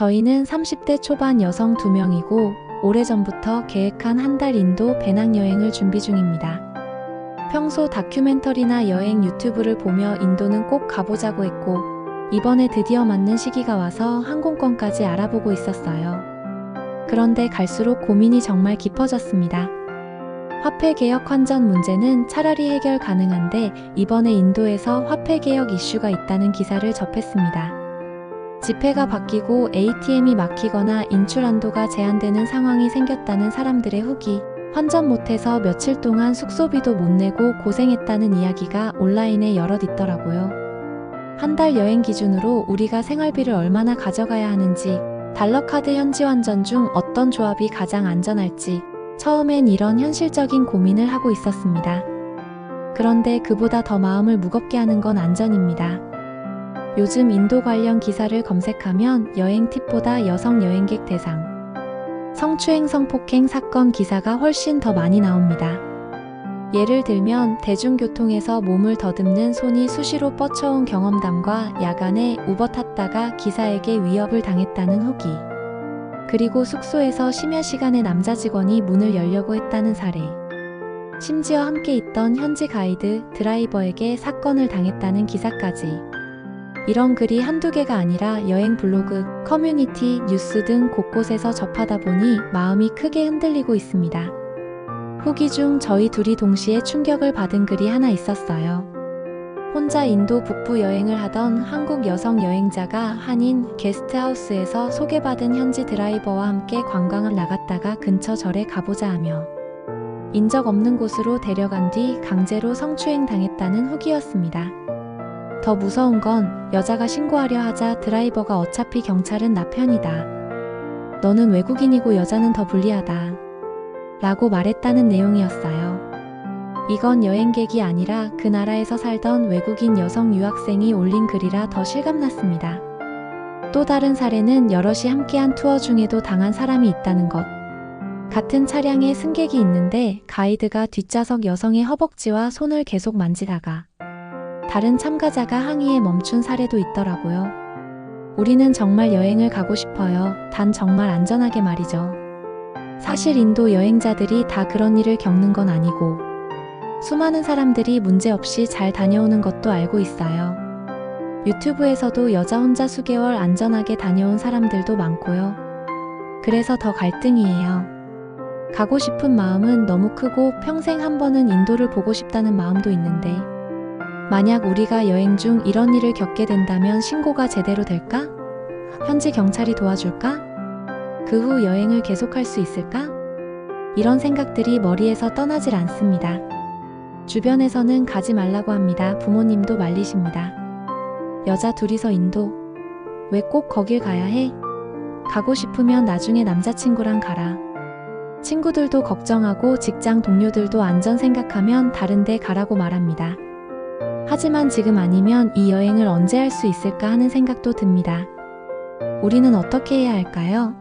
저희는 30대 초반 여성 2명이고 오래전부터 계획한 한 달 인도 배낭여행을 준비 중입니다. 평소 다큐멘터리나 여행 유튜브를 보며 인도는 꼭 가보자고 했고 이번에 드디어 맞는 시기가 와서 항공권까지 알아보고 있었어요. 그런데 갈수록 고민이 정말 깊어졌습니다. 화폐 개혁 환전 문제는 차라리 해결 가능한데 이번에 인도에서 화폐 개혁 이슈가 있다는 기사를 접했습니다. 지폐가 바뀌고 ATM이 막히거나 인출 한도가 제한되는 상황이 생겼다는 사람들의 후기, 환전 못해서 며칠 동안 숙소비도 못 내고 고생했다는 이야기가 온라인에 여럿 있더라고요. 한 달 여행 기준으로 우리가 생활비를 얼마나 가져가야 하는지, 달러카드 현지 환전 중 어떤 조합이 가장 안전할지 처음엔 이런 현실적인 고민을 하고 있었습니다. 그런데 그보다 더 마음을 무겁게 하는 건 안전입니다. 요즘 인도 관련 기사를 검색하면 여행 팁보다 여성 여행객 대상, 성추행 성폭행 사건 기사가 훨씬 더 많이 나옵니다. 예를 들면 대중교통에서 몸을 더듬는 손이 수시로 뻗쳐온 경험담과 야간에 우버 탔다가 기사에게 위협을 당했다는 후기, 그리고 숙소에서 심야 시간에 남자 직원이 문을 열려고 했다는 사례, 심지어 함께 있던 현지 가이드, 드라이버에게 사건을 당했다는 기사까지. 이런 글이 한두 개가 아니라 여행 블로그, 커뮤니티, 뉴스 등 곳곳에서 접하다 보니 마음이 크게 흔들리고 있습니다. 후기 중 저희 둘이 동시에 충격을 받은 글이 하나 있었어요. 혼자 인도 북부 여행을 하던 한국 여성 여행자가 한인 게스트하우스에서 소개받은 현지 드라이버와 함께 관광을 나갔다가 근처 절에 가보자 하며 인적 없는 곳으로 데려간 뒤 강제로 성추행 당했다는 후기였습니다. 더 무서운 건 여자가 신고하려 하자 드라이버가 어차피 경찰은 나 편이다. 너는 외국인이고 여자는 더 불리하다. 라고 말했다는 내용이었어요. 이건 여행객이 아니라 그 나라에서 살던 외국인 여성 유학생이 올린 글이라 더 실감났습니다. 또 다른 사례는 여럿이 함께한 투어 중에도 당한 사람이 있다는 것. 같은 차량에 승객이 있는데 가이드가 뒷좌석 여성의 허벅지와 손을 계속 만지다가 다른 참가자가 항의에 멈춘 사례도 있더라고요. 우리는 정말 여행을 가고 싶어요. 단 정말 안전하게 말이죠. 사실 인도 여행자들이 다 그런 일을 겪는 건 아니고 수많은 사람들이 문제없이 잘 다녀오는 것도 알고 있어요. 유튜브에서도 여자 혼자 수개월 안전하게 다녀온 사람들도 많고요. 그래서 더 갈등이에요. 가고 싶은 마음은 너무 크고 평생 한 번은 인도를 보고 싶다는 마음도 있는데 만약 우리가 여행 중 이런 일을 겪게 된다면 신고가 제대로 될까? 현지 경찰이 도와줄까? 그 후 여행을 계속할 수 있을까? 이런 생각들이 머리에서 떠나질 않습니다. 주변에서는 가지 말라고 합니다. 부모님도 말리십니다. 여자 둘이서 인도? 왜 꼭 거길 가야 해? 가고 싶으면 나중에 남자친구랑 가라. 친구들도 걱정하고 직장 동료들도 안전 생각하면 다른 데 가라고 말합니다. 하지만 지금 아니면 이 여행을 언제 할 수 있을까 하는 생각도 듭니다. 우리는 어떻게 해야 할까요?